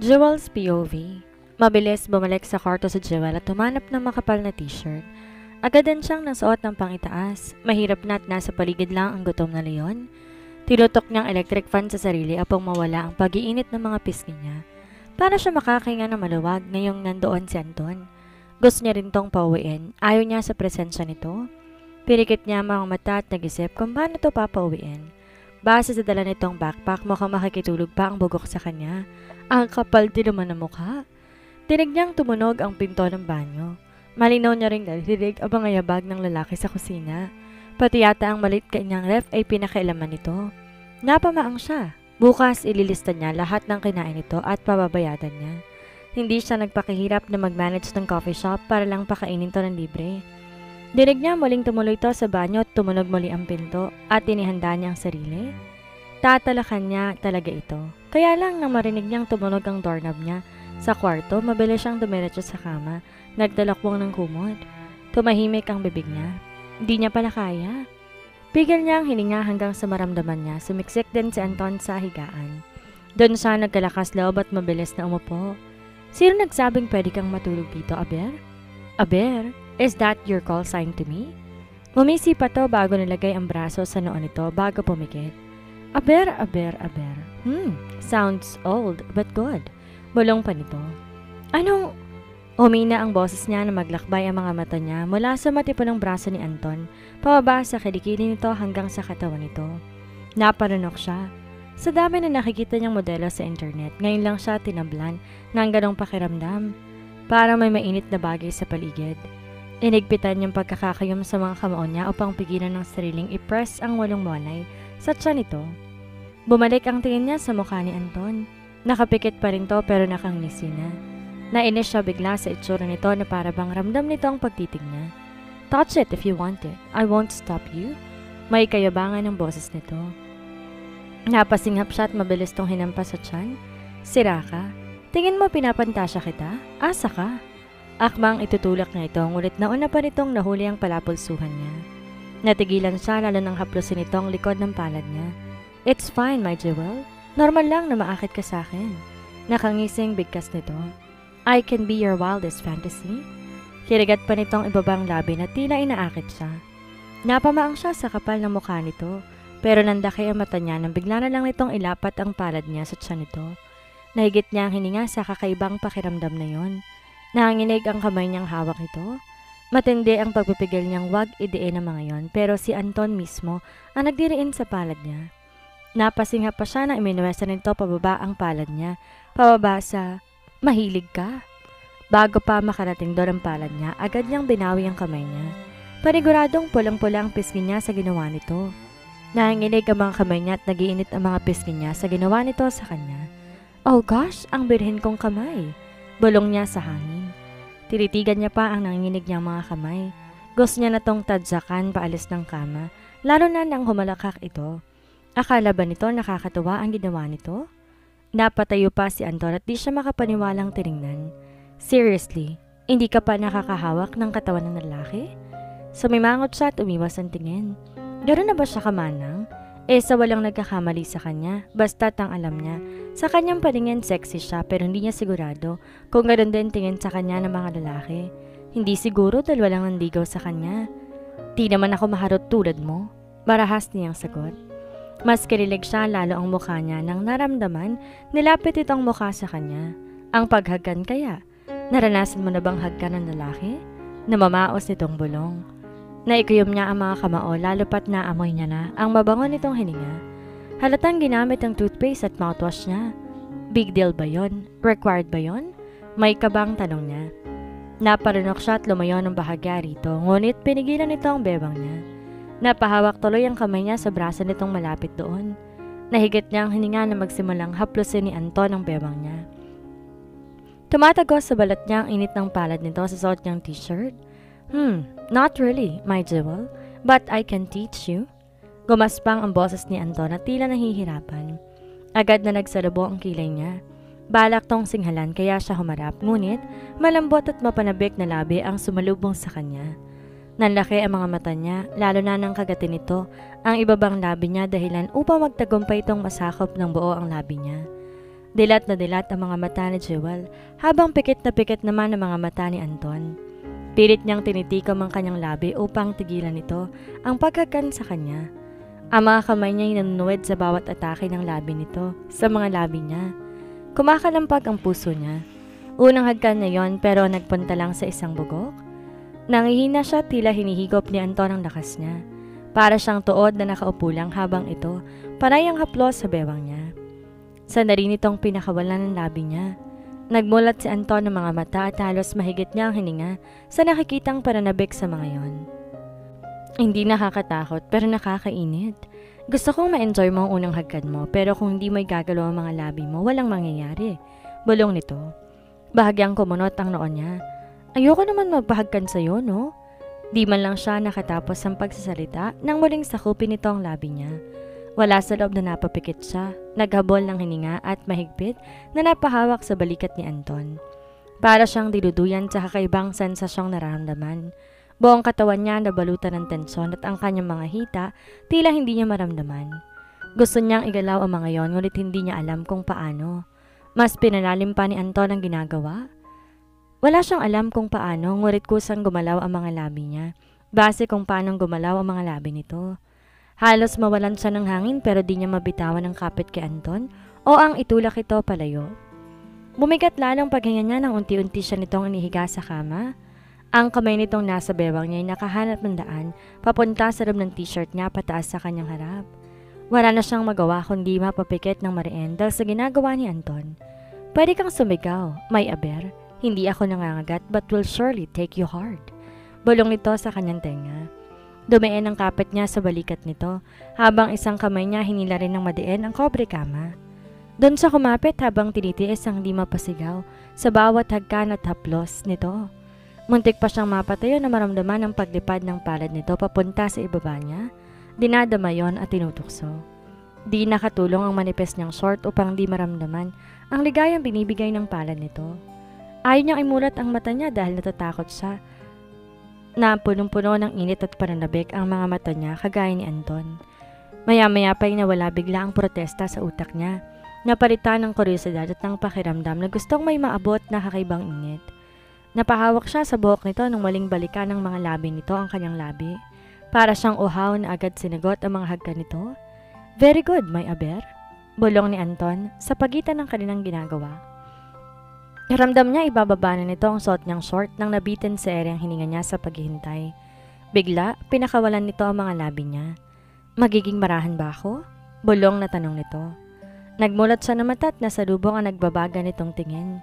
Jewel's POV. Mabilis bumalik sa kwarto si Jewel at tumanap ng makapal na t-shirt. Agad din siyang nasuot ng pangitaas. Mahirap na at nasa paligid lang ang gutom na leon. Tinutok niyang electric fan sa sarili upang mawala ang pag-iinit ng mga pisngi niya. Para siya makakahinga ng maluwag ngayong nandoon si Anton. Gusto niya rin tong pauwiin. Ayaw niya sa presensya nito. Pirikit niya ang mga mata at nag-isip kung paano ito papauwiin. Base sa dala nitong backpack, mukhang makikitulog pa ang bugok sa kanya. Ang kapal din naman ng mukha. Tinig niyang tumunog ang pinto ng banyo. Malinaw niya ring narinig ang mga yabag ng lalaki sa kusina. Pati yata ang malit kanyang ref ay pinakailaman nito. Napamaang siya. Bukas ililista niya lahat ng kinain nito at pababayadan niya. Hindi siya nagpakihirap na mag-manage ng coffee shop para lang pakainin to ng libre. Dinig niya muling tumuloy to sa banyo at tumunog muli ang pinto at inihanda niya ang sarili. Tatalakan niya talaga ito. Kaya lang nang marinig niyang tumunog ang doorknob niya sa kwarto, mabilis siyang dumiretso sa kama, nagdalakwang ng kumot. Tumahimik ang bibig niya. Hindi niya pala kaya. Pigil niya ang hininga hanggang sa maramdaman niya. Sumiksik din si Anton sa higaan. Doon siya nagkalakas loob at mabilis na umupo. Sino nagsabing pwede kang matulog dito, Aber? Aber? Is that your call sign to me? Umisi pa to bago nilagay ang braso sa noo nito bago pumikit. Aber. Sounds old but good. Bulong pa nito. Anong? Humina ang boses niya na maglakbay ang mga mata niya mula sa matipunong braso ni Anton, pababa sa kilikili nito hanggang sa katawan nito. Naparunok siya. Sa dami na nakikita niyang modelo sa internet, ngayon lang siya tinablan ng ganong pakiramdam. Para may mainit na bagay sa paligid. Inigpitan yung pagkakakayom sa mga kamao niya upang pigilan ng sariling i-press ang walong monay sa tiyan nito. Bumalik ang tingin niya sa mukha ni Anton. Nakapikit pa rin to pero nakangisi na. Nainis siya bigla sa itsura nito na para bang ramdam nito ang pagtitig niya. Touch it if you want it. I won't stop you. May kayabangan ng boses nito. Napasinghap siya at mabilis tong hinampas sa tiyan. Sira ka? Tingin mo pinapantasya kita? Asa ka? Akmang itutulak niya ito, ngunit nauna pa nitong nahuli ang palapulsuhan niya. Natigilan siya lalo nang haplusin itong likod ng palad niya. It's fine, my jewel. Normal lang na maakit ka sa akin. Nakangising bigkas nito. I can be your wildest fantasy. Kirigat pa nitong ibabang labi na tila inaakit siya. Napamaang siya sa kapal ng mukha nito, pero nandaki ang mata niya nang bigla na lang nitong ilapat ang palad niya sa tiyan nito. Nahigit niya ang hininga sa kakaibang pakiramdam na yon. Nanginginig ang kamay niyang hawak nito. Matindi ang pagpipigil niyang wag idein ang mga yon, pero si Anton mismo ang nagdiriin sa palad niya. Napasinghap pa siya na iminuwesa nito pababa ang palad niya, pababa sa mahilig ka. Bago pa makarating doon ang palad niya, agad niyang binawi ang kamay niya. Paniguradong pulang-pula ang pisngi niya sa ginawa nito. Nanginginig ang mga kamay niya at nagiinit ang mga pisngi niya sa ginawa nito sa kanya. Oh gosh, ang birhen kong kamay. Bulong niya sa hangin. Tinitigan niya pa ang nanginginig niyang mga kamay. Gusto niya na tong tadyakan paalis ng kama, lalo na nang humalakak ito. Akala ba nito nakakatuwa ang ginawa nito? Napatayo pa si Anton at di siya makapaniwalang tiningnan. Seriously, hindi ka pa nakakahawak ng katawan ng lalaki? Sumimangot siya at umiwas ang tingin. Gano'n na ba siya kamanang? Sa walang nagkakamali sa kanya, basta't ang alam niya. Sa kanyang paningin sexy siya pero hindi niya sigurado kung gano'n din tingin sa kanya ng mga lalaki. Hindi siguro dahil walang nandigaw sa kanya. Di naman ako maharot tulad mo. Marahas niyang sagot. Mas kinilig siya lalo ang mukha niya nang naramdaman nilapit itong mukha sa kanya. Ang paghagkan kaya? Naranasan mo na bang hagkan ng lalaki? Namamaos nitong bulong. Naikuyom niya ang mga kamao lalo pat naamoy niya na ang mabango nitong hininga. Halatang ginamit ang toothpaste at mouthwash niya. Big deal ba yon? Required ba yon? May kabang tanong niya. Naparunok siya at lumayo ng bahagya rito, ngunit pinigilan nito ang bebang niya. Napahawak tuloy ang kamay niya sa braso nitong malapit doon. Nahigit niya ang hininga na magsimulang haplusin ni Anton ang bebang niya. Tumatagos sa balat niya ang init ng palad nito sa suot niyang t-shirt. Not really, my jewel, but I can teach you. Gumaspang ang boses ni Anton at tila nahihirapan. Agad na nagsalabo ang kilay niya. Balak tong singhalan kaya siya humarap, ngunit malambot at mapanabik na labi ang sumalubong sa kanya. Nanlaki ang mga mata niya, lalo na nang kagatin nito ang ibabang labi niya dahilan upang magtagumpay itong masakop ng buo ang labi niya. Dilat na dilat ang mga mata ni Jewel habang pikit na pikit naman ang mga mata ni Anton. Pilit niyang tinitikom ang kanyang labi upang tigilan nito ang pagkakan sa kanya. Ang mga kamay niya nanunuwid sa bawat atake ng labi nito sa mga labi niya. Kumakalampag ang puso niya. Unang hagkan niya yon pero nagpunta lang sa isang bugok. Nangihina siya tila hinihigop ni Anton ang lakas niya. Para siyang tuod na nakaupo lang habang ito panay ang haplos sa bewang niya. Sandali nitong pinakawalan ng labi niya. Nagmulat si Anton ng mga mata at halos mahigit niya ang hininga sa nakikitang pananabik sa mga yon. Hindi nakakatakot pero nakakainit. Gusto kong ma-enjoy mo ang unang hagkan mo pero kung hindi mo igagalaw ang mga labi mo, walang mangyayari. Bulong nito. Bahagyang kumunot ang noon niya. Ayoko naman magpahagkan sa'yo, no? Di man lang siya nakatapos ang pagsasalita nang muling sakupin nito ang labi niya. Wala sa loob na napapikit siya, naghabol ng hininga at mahigpit na napahawak sa balikat ni Anton. Para siyang diluduyan sa kakaibang sensasyong nararamdaman. Buong katawan niya nabalutan ng tensyon at ang kanyang mga hita tila hindi niya maramdaman. Gusto niyang igalaw ang mga yon ngunit hindi niya alam kung paano. Mas pinalalim pa ni Anton ang ginagawa. Wala siyang alam kung paano ngunit kusang gumalaw ang mga labi niya. Base kung paano gumalaw ang mga labi nito. Halos mawalan siya ng hangin pero di niya mabitawan ang kapit kay Anton o ang itulak ito palayo. Bumigat lalong paghinga niya nang unti-unti siya nitong inihiga sa kama. Ang kamay nitong nasa bewang niya ay nakahanap ng daan papunta sa loob ng t-shirt niya pataas sa kanyang harap. Wala na siyang magawa kundi mapapikit ng mariin dahil sa ginagawa ni Anton. Pwede kang sumigaw, may aber. Hindi ako nangangagat but will surely take you hard. Bulong nito sa kanyang tenga. Dumiin ang kapit niya sa balikat nito habang isang kamay niya hinila rin ng madiin ang kobre kama. Doon siya kumapit habang tinitiis ang di mapasigaw sa bawat hagkan at haplos nito. Muntik pa siyang mapatayo na maramdaman ang paglipad ng palad nito papunta sa ibaba niya. Dinadama yon at tinutukso. Di nakatulong ang manipes niyang short upang di maramdaman ang ligayang binibigay ng palad nito. Ayaw niyang imulat ang mata niya dahil natatakot siya na punong-puno ng init at pananabik ang mga mata niya kagaya ni Anton. Maya-maya pa'y nawala bigla ang protesta sa utak niya. Napalitan ng kuryosidad at ng pakiramdam na gustong may maabot na kakaibang init. Napahawak siya sa buhok nito nang maling balikan ng mga labi nito ang kanyang labi. Para siyang uhaw na agad sinagot ang mga hagkan nito. Very good, my aber. Bulong ni Anton sa pagitan ng kanilang ginagawa. Ramdam niya ibababa na nito ang suot niyang short nang nabitin sa ere ang hininga niya sa paghihintay. Bigla, pinakawalan nito ang mga labi niya. Magiging marahan ba ako? Bulong na tanong nito. Nagmulat siya na mata at nasalubong ang nagbabaga nitong tingin.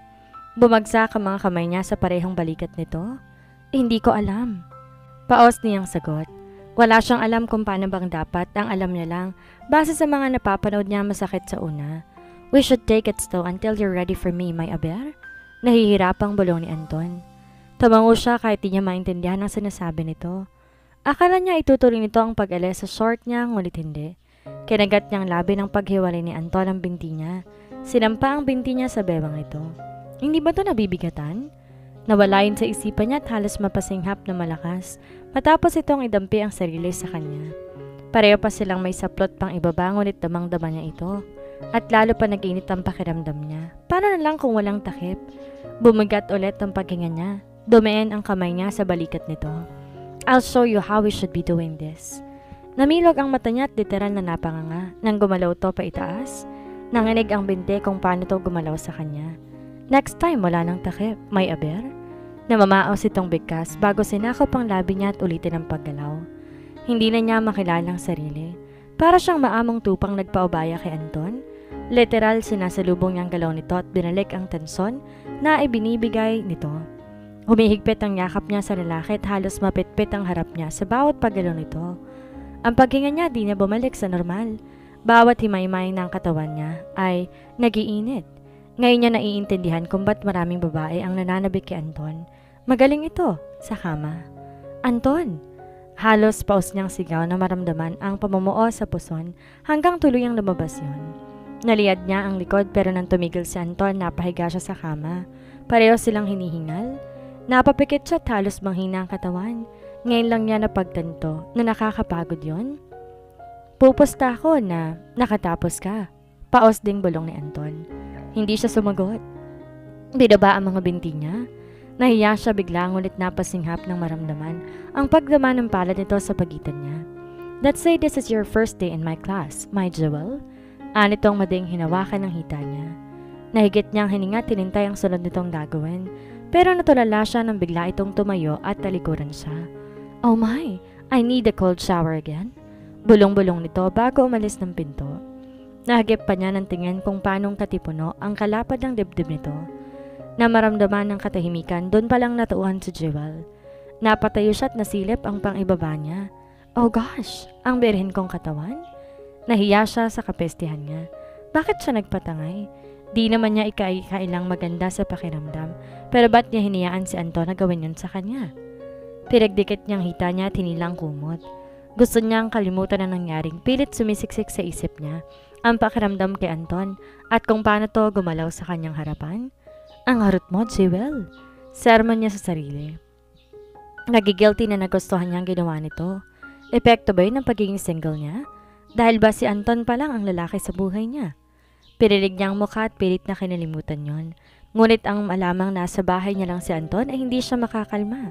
Bumagsak ang mga kamay niya sa parehong balikat nito. Hindi ko alam. Paos niyang sagot. Wala siyang alam kung paano bang dapat, ang alam niya lang, base sa mga napapanood niya masakit sa una. We should take it slow until you're ready for me, my aber? Nahihirapang bulong ni Anton. Tumango siya kahit di niya maintindihan ang sinasabi nito. Akala niya itutuloy nito ang pag-alis sa short niya, ngunit hindi. Kinagat niyang labi ng paghiwalay ni Anton ang binti niya. Sinampa ang binti niya sa bewang nito. Hindi ba ito nabibigatan? Nawalayin sa isipan niya at halos mapasinghap na malakas matapos itong idampi ang sarili sa kanya. Pareho pa silang may saplot pang ibaba ngunit damang-dama niya ito. At lalo pa nag-init ang pakiramdam niya. Paano na lang kung walang takip? Bumigat ulit ang paghinga niya. Dumiin ang kamay niya sa balikat nito. I'll show you how we should be doing this. Namilog ang mata niya at literal na napanganga nang gumalaw to pa itaas. Nanginig ang binte kung paano to gumalaw sa kanya. Next time, wala nang takip. May aber? Namamaos itong bigkas bago sinakop ang labi niya at ulitin ang paggalaw. Hindi na niya makilala ang sarili. Para siyang maamong tupang nagpaubaya kay Anton. Literal, sinasalubong niyang galaw nito at binalik ang tensyon na ibinibigay nito. Humihigpit ang yakap niya sa lalaki at halos mapitpit ang harap niya sa bawat paggalaw nito. Ang paghinga niya di na bumalik sa normal. Bawat himaymay ng katawan niya ay nagiinit. Ngayon niya naiintindihan kung ba't maraming babae ang nananabik kay Anton. Magaling ito sa kama. Anton! Halos paus niyang sigaw na maramdaman ang pamumuo sa puson hanggang tuluyang lumabas yun. Naliyad niya ang likod pero nang tumigil si Anton, napahiga siya sa kama. Pareho silang hinihingal. Napapikit siya at halos manghina ang katawan. Ngayon lang niya napagtanto na nakakapagod yon. Pupusta ako na nakatapos ka. Paos ding bulong ni Anton. Hindi siya sumagot. Binaba ang mga binti niya. Nahiya siya bigla ngunit napasinghap ng maramdaman ang pagdama ng palad nito sa pagitan niya. Let's say this is your first day in my class, my jewel. Anitong mading hinawakan ng hita niya. Nahigit niyang hininga tinintay ang sunod nitong gagawin. Pero natulala siya nang bigla itong tumayo at talikuran siya. Oh my, I need a cold shower again. Bulong-bulong nito bago umalis ng pinto. Nahagip pa niya ng tingin kung paanong katipuno ang kalapad ng dibdib nito. Na maramdaman ng katahimikan, doon palang natuuhan si Jewel. Napatayo siya at nasilip ang pang-ibaba niya. Oh gosh, ang birhen kong katawan. Nahiya siya sa kapestihan niya. Bakit siya nagpatangay? Di naman niya ikailang maganda sa pakiramdam, pero ba't niya hinayaan si Anton na gawin yun sa kanya? Pinagdikit niyang hita niya at hinilang kumot. Gusto niyang kalimutan ang nangyaring, pilit sumisiksik sa isip niya ang pakiramdam kay Anton at kung paano to gumalaw sa kanyang harapan. Ang harot mo, Jewel. Sermon niya sa sarili. Nagigilty na nagustuhan niyang ginawa nito. Epekto ba yun ng pagiging single niya? Dahil ba si Anton pa lang ang lalaki sa buhay niya? Pinilig niyang mukha at pilit na kinalimutan yon. Ngunit ang malamang nasa bahay niya lang si Anton ay hindi siya makakalma.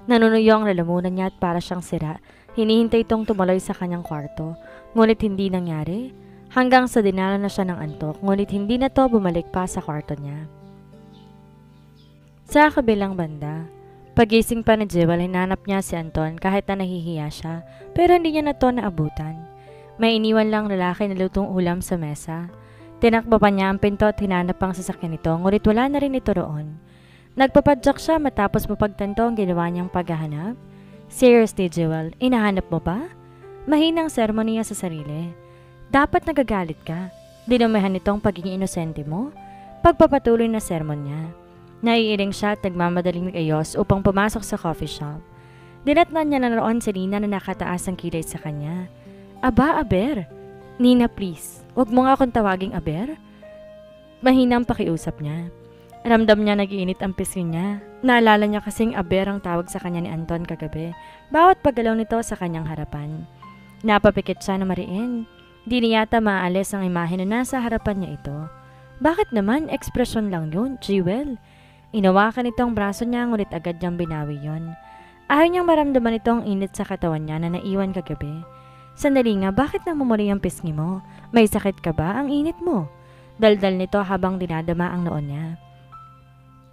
Nanunuyo ang lalamunan niya at para siyang sira. Hinihintay itong tumuloy sa kanyang kwarto. Ngunit hindi nangyari. Hanggang sa dinala na siya ng antok. Ngunit hindi na to bumalik pa sa kwarto niya. Sa kabilang banda, pagising pa ni Jewel, hinanap niya si Anton kahit na nahihiya siya, pero hindi niya na to naabutan. May iniwan lang lalaki na lutong ulam sa mesa. Tinakbo pa niya ang pinto at hinanap ang sasakyan nito, ngunit wala na rin ito roon. Nagpapadyak siya matapos mapagtanto ang ginawa niyang paghahanap. Seriously, Jewel, inahanap mo ba? Mahinang sermon niya sa sarili. Dapat nagagalit ka. Dinumihan nitong pagiging inosente mo. Pagpapatuloy na sermon niya. Naiiling siya at nagmamadaling nag-ayos upang pumasok sa coffee shop. Dinatnan niya na roon si Nina na nakataas ang kilay sa kanya. Aba, Aber. Nina, please. Huwag mo nga akong tawaging Aber. Mahinang pakiusap niya. Ramdam niya nag-iinit ang pisngi niya. Naalala niya kasing Aber ang tawag sa kanya ni Anton kagabi. Bawat paggalaw nito sa kanyang harapan. Napapikit siya na mariin. Di niya yata maaalis ang imahe na nasa harapan niya ito. Bakit naman? Ekspresyon lang yun, Jewel. Inawakan itong braso niya ngunit agad niyang binawi yon. Ayaw niyang maramdaman itong init sa katawan niya na naiwan kagabi. Sandali nga, bakit namumuli ang pisngi mo? May sakit ka ba? Ang init mo. Daldal nito habang dinadama ang noon niya.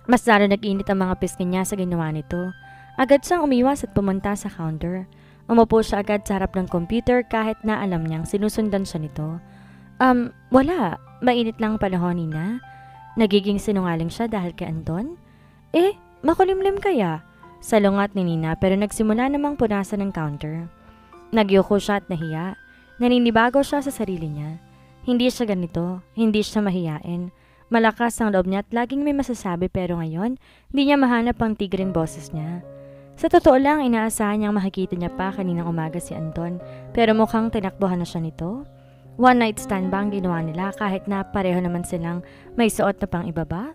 Mas lalo nag-init ang mga pisngi niya sa ginawa nito. Agad siyang umiwas at pumunta sa counter. Umupo siya agad sa harap ng computer kahit na alam niyang sinusundan siya nito. Wala. Mainit lang panahon, Nina. Nagiging sinungaling siya dahil kay Anton? Makulimlim kaya? Salungat ni Nina pero nagsimula namang punasan ng counter. Nagyuko siya at nahiya. Naninibago siya sa sarili niya. Hindi siya ganito. Hindi siya mahiyain. Malakas ang loob niya at laging may masasabi pero ngayon, di niya mahanap ang tigring boses niya. Sa totoo lang, inaasahan niyang makikita niya pa kaninang umaga si Anton pero mukhang tinakbuhan na siya nito. One night stand ba ang ginawa nila kahit na pareho naman silang may suot na pang ibaba?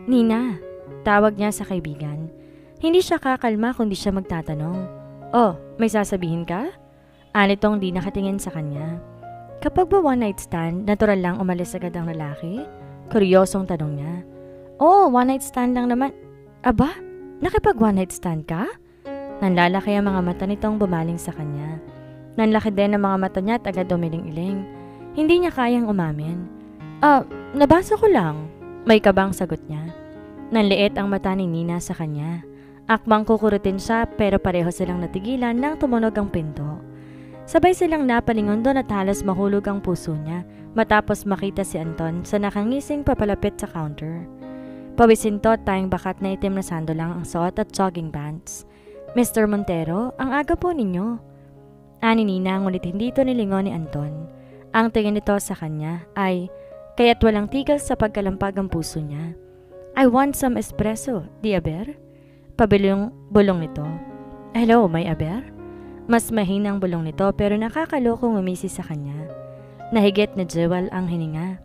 Nina, tawag niya sa kaibigan. Hindi siya kakalma kung di siya magtatanong. Oh, may sasabihin ka? Anitong di nakatingin sa kanya. Kapag ba one night stand, natural lang umalis agad ang lalaki? Kuryosong tanong niya. Oh, one night stand lang naman. Aba, nakipag one night stand ka? Nanlalaki ang mga mata nitong bumaling sa kanya. Nanlaki din ang mga mata niya at agad umiling-iling. Hindi niya kayang umamin. Nabasa ko lang. May kabang sagot niya. Nanliit ang mata ni Nina sa kanya. Akmang kukurutin siya pero pareho silang natigilan nang tumunog ang pinto. Sabay silang napalingon doon at halos mahulog ang puso niya matapos makita si Anton sa nakangising papalapit sa counter. Pawisin to at tayong bakat na itim na sando lang ang suot at jogging pants. Mr. Montero, ang aga po ninyo. Ani Nina ngunit hindi ito nilingon ni Anton. Ang tingin nito sa kanya ay kaya't walang tigil sa pagkalampag ang puso niya. I want some espresso, di Aber? Pabilong-bulong nito. Hello, may Aber? Mas mahinang bulong nito pero nakakalokong umisi sa kanya. Nahigit na Jewel ang hininga.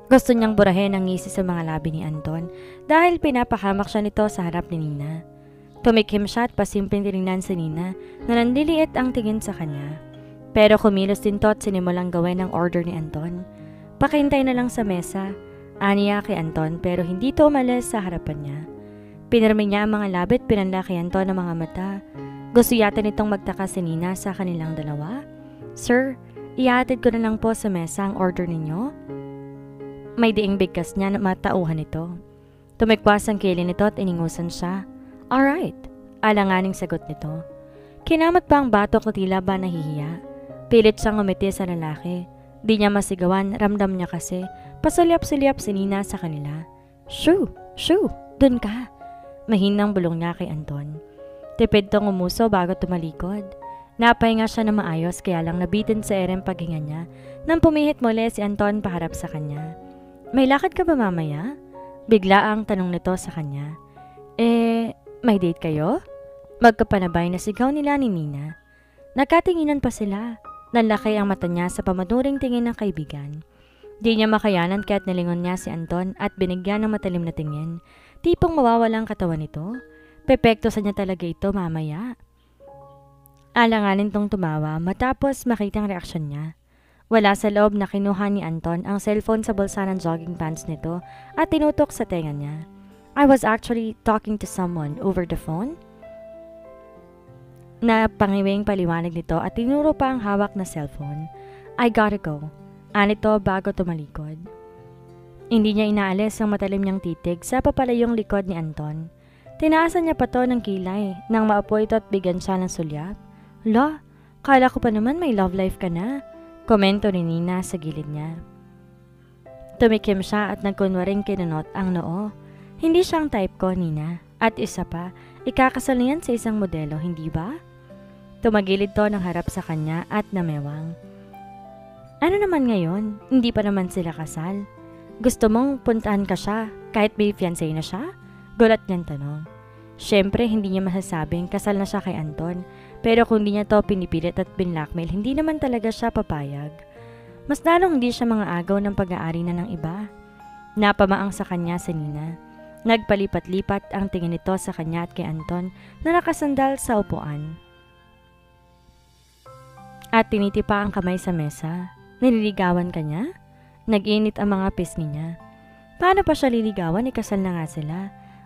Gusto niyang burahin ang ngisi sa mga labi ni Anton dahil pinapahamak siya nito sa harap ni Nina. Tumikim siya at pasimpleng tinignan si Nina na nandiliit ang tingin sa kanya. Pero kumilos din to at sinimulang gawin ang order ni Anton. Pakihintay na lang sa mesa. Aniya kay Anton pero hindi ito umalis sa harapan niya. Pinirmi niya ang mga labi at pinanla kay Anton ang mga mata. Gusto yata nitong magtaka si Nina sa kanilang dalawa. Sir, ihatid ko na lang po sa mesa ang order ninyo. May diing bigkas niya na matauhan ito. Tumikwas ang kilin nito at iningusan siya. Alright, alanganing sagot nito. Kinamot pa ang batok na tila ba nahihiya. Pilit siyang umiti sa lalaki. Di niya masigawan, ramdam niya kasi. Pasulyap-sulyap si Nina sa kanila. Shoo! Shoo! Dun ka! Mahinang bulong niya kay Anton. Tipid tong umuso bago tumalikod. Napahinga siya na maayos kaya lang nabitin sa erem paghinga niya nang pumihit muli si Anton paharap sa kanya. May lakad ka ba mamaya? Bigla ang tanong nito sa kanya. May date kayo? Magkapanabay na sigaw nila ni Nina. Nagkatinginan pa sila. Nanlaki ang mata niya sa pamanuring tingin ng kaibigan. Di niya makayanan kaya't nalingon niya si Anton at binigyan ng matalim na tingin. Tipong mawawalang katawan nito. Pepekto sa niya talaga ito mamaya. Alanganin tong tumawa matapos makitang reaksyon niya. Wala sa loob na kinuha ni Anton ang cellphone sa bulsa ng jogging pants nito at tinutok sa tenga niya. I was actually talking to someone over the phone. Napangiwing paliwanag nito at tinuro pa ang hawak na cellphone. I gotta go. Anito bago tumalikod. Hindi niya inaalis ang matalim niyang titig sa papalayong likod ni Anton. Tinaasan niya pa to ng kilay nang maapo ito at bigyan siya ng sulyap. La, kala ko pa naman may love life ka na. Komento ni Nina sa gilid niya. Tumikim siya at nagkunwaring kinunot ang noo. Hindi siyang type ko, Nina. At isa pa, ikakasal niyan sa isang modelo, hindi ba? Tumagilid to ng harap sa kanya at namewang. Ano naman ngayon? Hindi pa naman sila kasal. Gusto mong puntahan ka siya kahit may fiancé na siya? Gulat niyang tanong. Siyempre, hindi niya masasabing kasal na siya kay Anton. Pero kung di niya to pinipilit at binlockmail, hindi naman talaga siya papayag. Mas lalong hindi siya mga agaw ng pag-aari na ng iba. Napamaang sa kanya si Nina. Nagpalipat-lipat ang tingin nito sa kanya at kay Anton na nakasandal sa upuan. At tinitipa ang kamay sa mesa. Nililigawan ka niya? Nag-init ang mga pisngi niya. Paano pa siya liligawan? Ikasal na nga sila.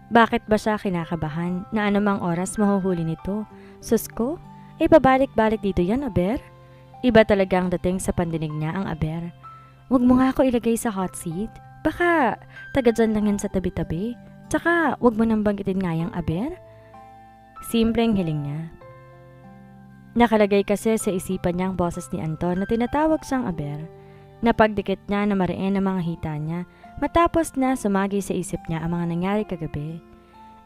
Bakit ba siya kinakabahan na anumang oras mahuhuli nito? Susko? Pabalik-balik dito yan, Aber? Iba talaga ang dating sa pandinig niya ang Aber. Huwag mo nga ako ilagay sa hot seat. Baka taga dyan lang yan sa tabi-tabi. Tsaka huwag mo nang banggitin nga yung Aber. Simpleng hiling niya. Nakalagay kasi sa isipan niya ang boses ni Anton na tinatawag siyang Aber. Napagdikit niya na mariin ang mga hita niya matapos na sumagi sa isip niya ang mga nangyari kagabi.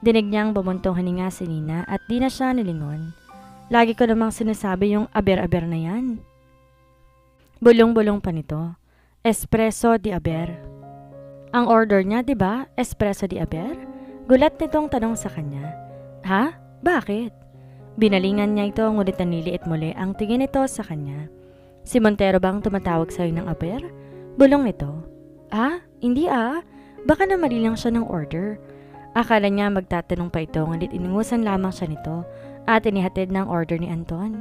Dinig niyang bumuntong hininga si Nina at di na siya nilingon. Lagi ko namang sinasabi yung Aber-Aber na yan. Bulong-bulong pa nito. Espresso di Aber. Ang order niya, di ba? Espresso di Aber? Gulat nitong tanong sa kanya. Ha? Bakit? Binalingan niya ito ngunit naniliit muli ang tingin nito sa kanya. Si Montero bang tumatawag sa'yo ng Aber? Bulong nito. Hindi Baka na mali lang siya ng order. Akala niya magtatanong pa ito ngunit iningusan lamang siya nito at inihatid ng order ni Anton.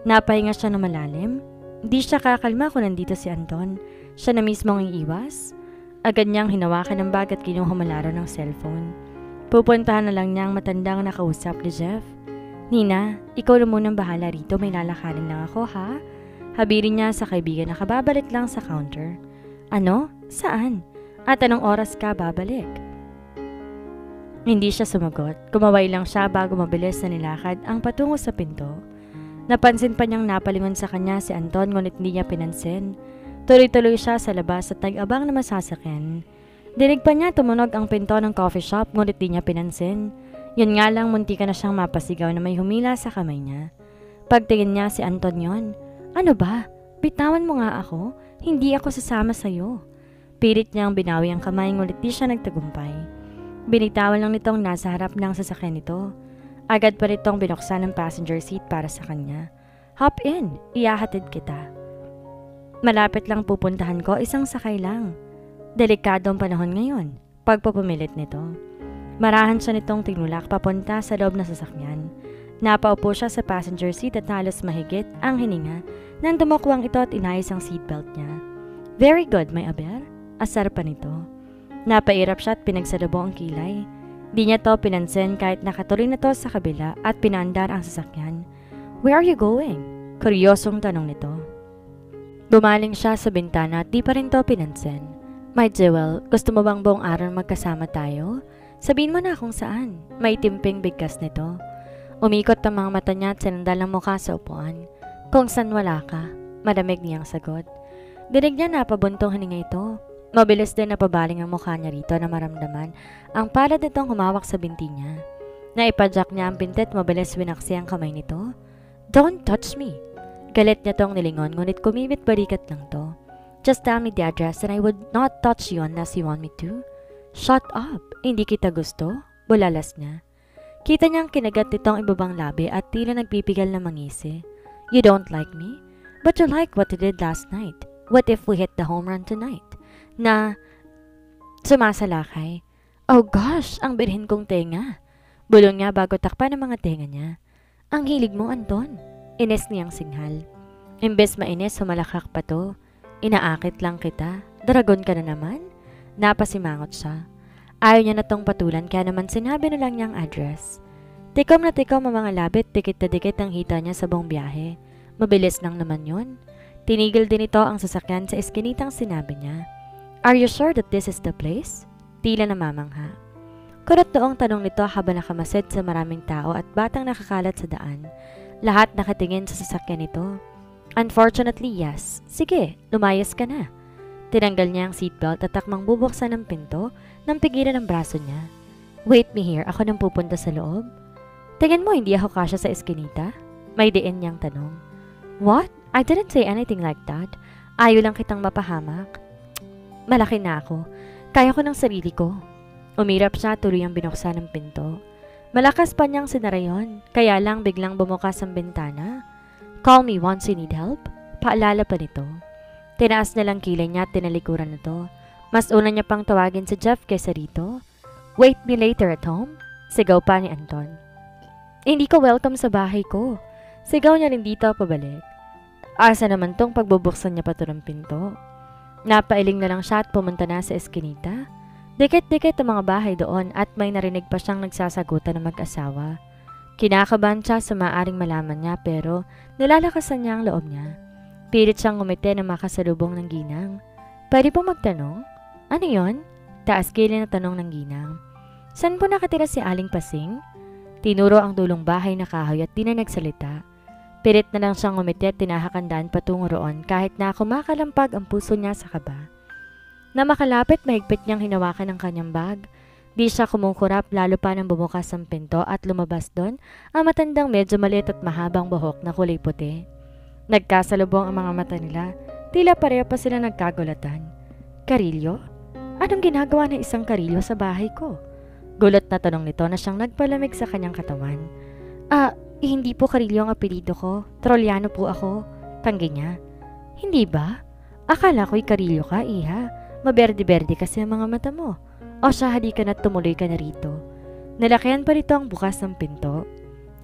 Napahinga siya ng malalim. Di siya kakalma kung nandito si Anton. Siya na mismo ang iiwas. Agad niyang hinawakan ng bag at kinuha malaro ng cellphone. Pupuntahan na lang niya ang matandang nakausap ni Jeff. Nina, ikaw na munang bahala rito, may lalakarin lang ako ha? Habirin niya sa kaibigan na kababalik lang sa counter. Ano? Saan? At anong oras ka babalik? Hindi siya sumagot. Kumaway lang siya bago mabilis na nilakad ang patungo sa pinto. Napansin pa niyang napalingon sa kanya si Anton ngunit hindi niya pinansin. Tuloy-tuloy siya sa labas at nag-abang na masasakyan. Dinig pa niya tumunog ang pinto ng coffee shop ngunit di niya pinansin. Yun nga lang munti ka na siyang mapasigaw na may humila sa kamay niya. Pagtingin niya si Anton yon. Ano ba? Bitawan mo nga ako. Hindi ako sasama sa'yo. Pilit niyang binawi ang kamay ngunit di siya nagtagumpay. Binitawan lang nitong nasa harap ng sasakyan nito. Agad pa nitong binuksan ang passenger seat para sa kanya. Hop in, iyahatid kita. Malapit lang pupuntahan ko, isang sakay lang. Delikadong panahon ngayon, pagpapumilit nito. Marahan siya nitong tinulak papunta sa loob ng sasakyan. Napaupo siya sa passenger seat at halos mahigit ang hininga nang dumukwang ito at inayos ang seatbelt niya. Very good, may Aber. Asar pa nito. Napairap siya at pinagsalubong ang kilay. Di niya to pinansin kahit nakatuloy na to sa kabila at pinaandar ang sasakyan. "Where are you going?" Kuryosong tanong nito. Bumaling siya sa bintana at di pa rin to pinansin. "My jewel, gusto mo bang buong araw magkasama tayo? Sabihin mo na kung saan." May timping bigkas nito. Umikot ang mga mata niya at sinandal ang mukha sa upuan. "Kung saan wala ka?" Madamig niyang sagot. Dinig niya na pabuntong hininga ito. Mabilis din na pabaling ang mukha niya rito na maramdaman ang palad nitong humawak sa binti niya. Naipadyak niya ang pintet, mabilis winaksi ang kamay nito. "Don't touch me." Galit niya tong nilingon, ngunit kumibit balikat lang to. "Just tell me the address and I would not touch you unless you want me to." "Shut up! Hindi kita gusto?" Bulalas niya. Kita niyang kinagat nitong ibabang labi at tila nagpipigal na mangisi. "You don't like me? But you like what you did last night. What if we hit the home run tonight?" Na sumasalakay. "Oh gosh, ang birhen kong tenga." Bulong niya bago takpan ang mga tenga niya. "Ang hilig mo, Anton." Ines niyang singhal. Imbes mainis, sumalakak pa to. "Inaakit lang kita. Dragon ka na naman?" Napasimangot siya. Ayaw niya na tong patulan kaya naman sinabi na lang niyang address. Tikom na tikom ang mga labit, dikit na dikit ang hita niya sa buong biyahe. Mabilis lang naman yun. Tinigil din ito ang sasakyan sa eskinitang sinabi niya. "Are you sure that this is the place?" Tila namamangha. Kurot noong tanong nito habang nakamasid sa maraming tao at batang nakakalat sa daan. Lahat nakatingin sa sasakyan nito. "Unfortunately, yes. Sige, lumayas ka na." Tinanggal niya ang seatbelt at takmang bubuksan ng pinto nang pigilan ang braso niya. "Wait me here, ako nang pupunta sa loob." "Tingin mo hindi ako kasya sa eskinita?" May diin niyang tanong. "What? I didn't say anything like that. Ayaw lang kitang mapahamak." "Malaki na ako. Kaya ko ng sarili ko." Umirap siya, tuloy ang binuksan ng pinto. Malakas pa niyang sinarayon, kaya lang biglang bumukas ang bintana. "Call me once you need help." Paalala pa nito. Tinaas na lang kilay niya at tinalikuran nito. Mas una niya pang tawagin si Jeff kaysa rito. "Wait me later at home." Sigaw pa ni Anton. "Hindi ko welcome sa bahay ko." Sigaw niya rin dito pabalik. Asa naman tong pagbubuksan niya pa ito ng pinto. Napailing na lang siya at pumunta na sa eskinita. Dikit-dikit ang mga bahay doon at may narinig pa siyang nagsasagutan ng mag-asawa. Kinakabahan siya sa maaring malaman niya pero nilalakasan niya ang loob niya. Pilit siyang ngumiti na makasalubong ng ginang. "Pwede po magtanong?" "Ano yon?" Taas kilay na tanong ng ginang. "Saan po nakatira si Aling Pasing?" Tinuro ang dulong bahay na kahoy at di na nagsalita. Pilit na lang siyang ngumiti at tinahakandaan patungo roon kahit na kumakalampag ang puso niya sa kaba. Na makalapit, mahigpit niyang hinawakan ang kanyang bag. Di siya kumukurap lalo pa nang bumukas ang pinto at lumabas doon ang matandang medyo maliit at mahabang buhok na kulay puti. Nagkasalubong ang mga mata nila, tila pareho pa sila nagkagulatan. "Karilyo? Anong ginagawa ng isang karilyo sa bahay ko?" Gulat na tanong nito na siyang nagpalamig sa kanyang katawan. Hindi po Karilyo ang apelido ko. Trollano po ako." Tanggi niya. "Hindi ba? Akala ko'y Karilyo ka, iha. Maberde-berde kasi ang mga mata mo. O siya, halika na't tumuloy ka na rito." Nalakihan pa rito ang bukas ng pinto.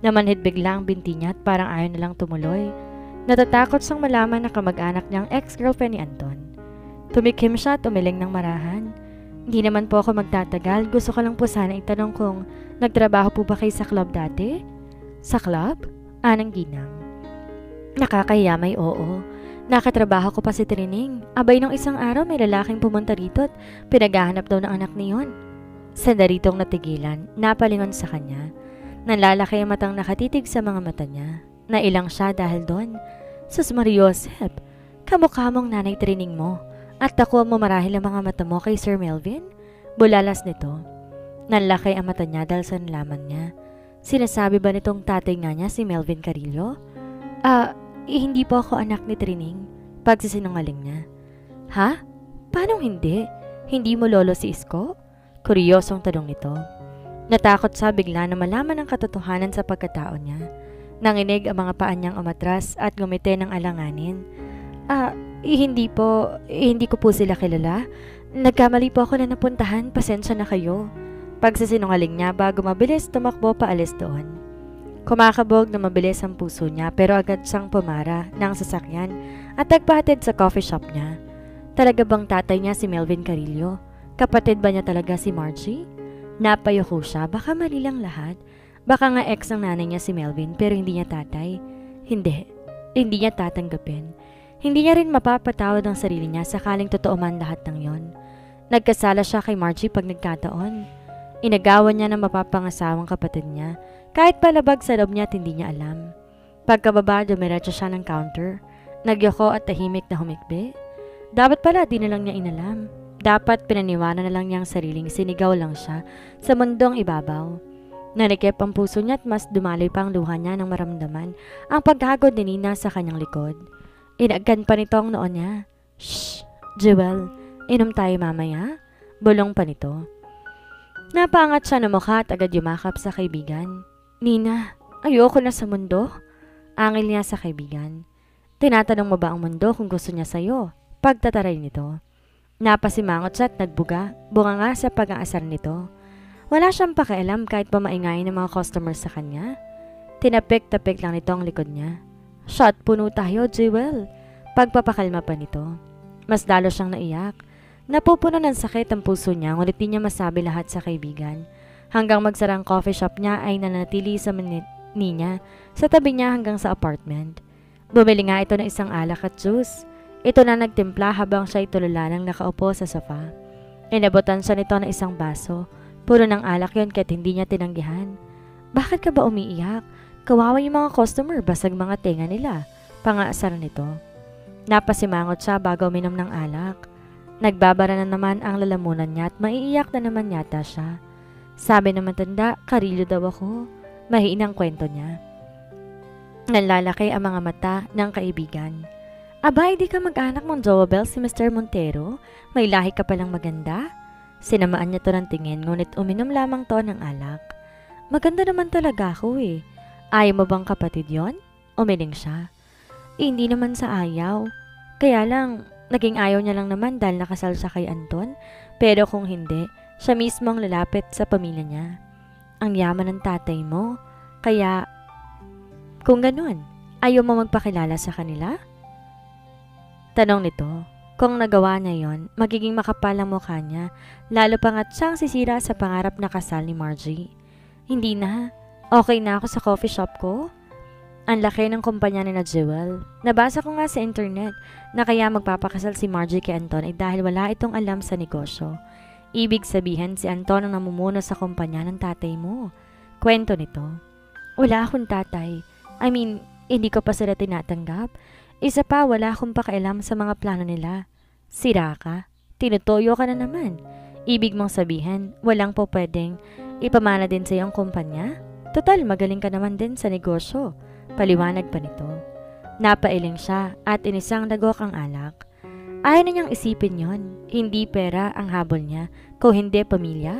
Namanhid bigla ang binti niya at parang ayaw na lang tumuloy. Natatakot siyang malaman na kamag-anak niyang ex-girlfriend ni Anton. Tumikim siya at umiling ng marahan. "Hindi naman po ako magtatagal. Gusto ko lang po sana itanong kung nagtrabaho po ba kayo sa club dati?" "Sa club?" Anang ginang. "Nakakahiya, may oo. Nakatrabaho ko pa si Trining. Abay nung isang araw may lalaking pumunta rito at pinaghahanap daw ng anak niyon." Sandaritong natigilan, napalingon sa kanya. Nanlalaki ang matang nakatitig sa mga mata niya. Nailang siya dahil doon. "Sus Mariosep, kamukha mong nanay Trining mo. At ako mo marahil ang mga mata mo kay Sir Melvin?" Bulalas nito. Nanlaki ang mata niya dahil sa nalaman niya. Sinasabi ba nitong tatay nga niya si Melvin Carillo? Hindi po ako anak ni Trining." Pagsisinungaling niya. "Ha? Paano hindi? Hindi mo lolo si Isko?" Kuryosong tanong nito. Natakot siya bigla na malaman ang katotohanan sa pagkatao niya. Nanginig ang mga paa niyang umatras at gumiti ng alanganin. Hindi ko po sila kilala. Nagkamali po ako na napuntahan, pasensya na kayo." Pagsisinungaling niya bago mabilis tumakbo paalis doon. Kumakabog na mabilis ang puso niya pero agad siyang pumara ng sasakyan at nagpahatid sa coffee shop niya. Talaga bang tatay niya si Melvin Carillo? Kapatid ba niya talaga si Margie? Napayoko siya, baka mali lang lahat. Baka nga ex ng nanay niya si Melvin pero hindi niya tatay. Hindi niya tatanggapin. Hindi niya rin mapapatawad ang sarili niya sakaling totoo man lahat ng yon. Nagkasala siya kay Margie pag nagkataon. Inagawan niya ng mapapangasawang kapatid niya kahit palabag sa loob niya at hindi niya alam. Pagkababa, dumiretso siya ng counter. Nagyoko at tahimik na humikbi. Dapat pala di na lang niya inalam. Dapat pinaniwanan na lang niya ang sariling sinigaw lang siya sa mundong ibabaw. Nanikip ang puso niya at mas dumaloy pa ang luha niya nang maramdaman ang paghagod ni Nina sa kanyang likod. Inagkan pa nito ang noon niya. Shh! Jewel, inom tayo mamaya? Bulong pa nito. Napaangat siya ng mukha at agad yumakap sa kaibigan. Nina, ayoko na sa mundo. Angil niya sa kaibigan. Tinatanong mo ba ang mundo kung gusto niya sa'yo? Pagtataray nito. Napasimangot siya at nagbuga. Bunga nga sa pag-aasar nito. Wala siyang pakialam kahit pa maingayin ng mga customers sa kanya. Tinapik-tapik lang nito ang likod niya. Shot puno tayo, Jewel. Pagpapakalma pa nito. Mas lalo siyang naiyak. Napupuno ng sakit ang puso niya ngunit di niya masabi lahat sa kaibigan. Hanggang magsarang coffee shop niya ay nanatili sa niya sa tabi niya hanggang sa apartment. Bumili nga ito ng isang alak at juice. Ito na nagtimpla habang siya itululanang nakaupo sa sofa. Inabutan siya nito ng isang baso. Puro ng alak yon kahit hindi niya tinanggihan. Bakit ka ba umiiyak? Kawawa yung mga customer, basag mga tenga nila. Pangaasar nito. Napasimangot siya bago uminom ng alak. Nagbabara na naman ang lalamunan niya at maiiyak na naman yata siya. Sabi ng matanda, karilyo daw ako. Mahiinang kwento niya. Nalalaki ang mga mata ng kaibigan. Aba, hindi ka mag-anak mong Joabel si Mr. Montero? May lahi ka palang maganda? Sinamaan niya to ng tingin ngunit uminom lamang to ng alak. Maganda naman talaga ako eh. Ayaw mo bang kapatid yon? Umiling siya. Hindi naman sa ayaw. Kaya lang, naging ayaw niya lang naman dahil nakasal siya kay Anton. Pero kung hindi, siya mismo ang lalapit sa pamilya niya. Ang yaman ng tatay mo. Kaya, kung ganun, ayaw mo magpakilala sa kanila? Tanong nito. Kung nagawa niya yon, magiging makapal ang mukha niya, lalo pa nga't siyang sisira sa pangarap na kasal ni Margie. Hindi na. Okay na ako sa coffee shop ko. Ang laki ng kumpanya ni na Jewel. Nabasa ko nga sa internet na kaya magpapakasal si Margie kay Anton ay dahil wala itong alam sa negosyo. Ibig sabihin si Anton ang namumuno sa kumpanya ng tatay mo. Kwento nito. Wala akong tatay. I mean, hindi ko pa sila tinatanggap. Isa pa, wala akong pakialam sa mga plano nila. Sira ka? Tinutoyo ka na naman. Ibig mong sabihin, walang po pwedeng ipamana din sa iyong kumpanya? Total, magaling ka naman din sa negosyo. Paliwanag pa nito. Napailing siya at inisang dagok ang alak. Ayaw na niyang isipin yon. Hindi pera ang habol niya, kung hindi pamilya.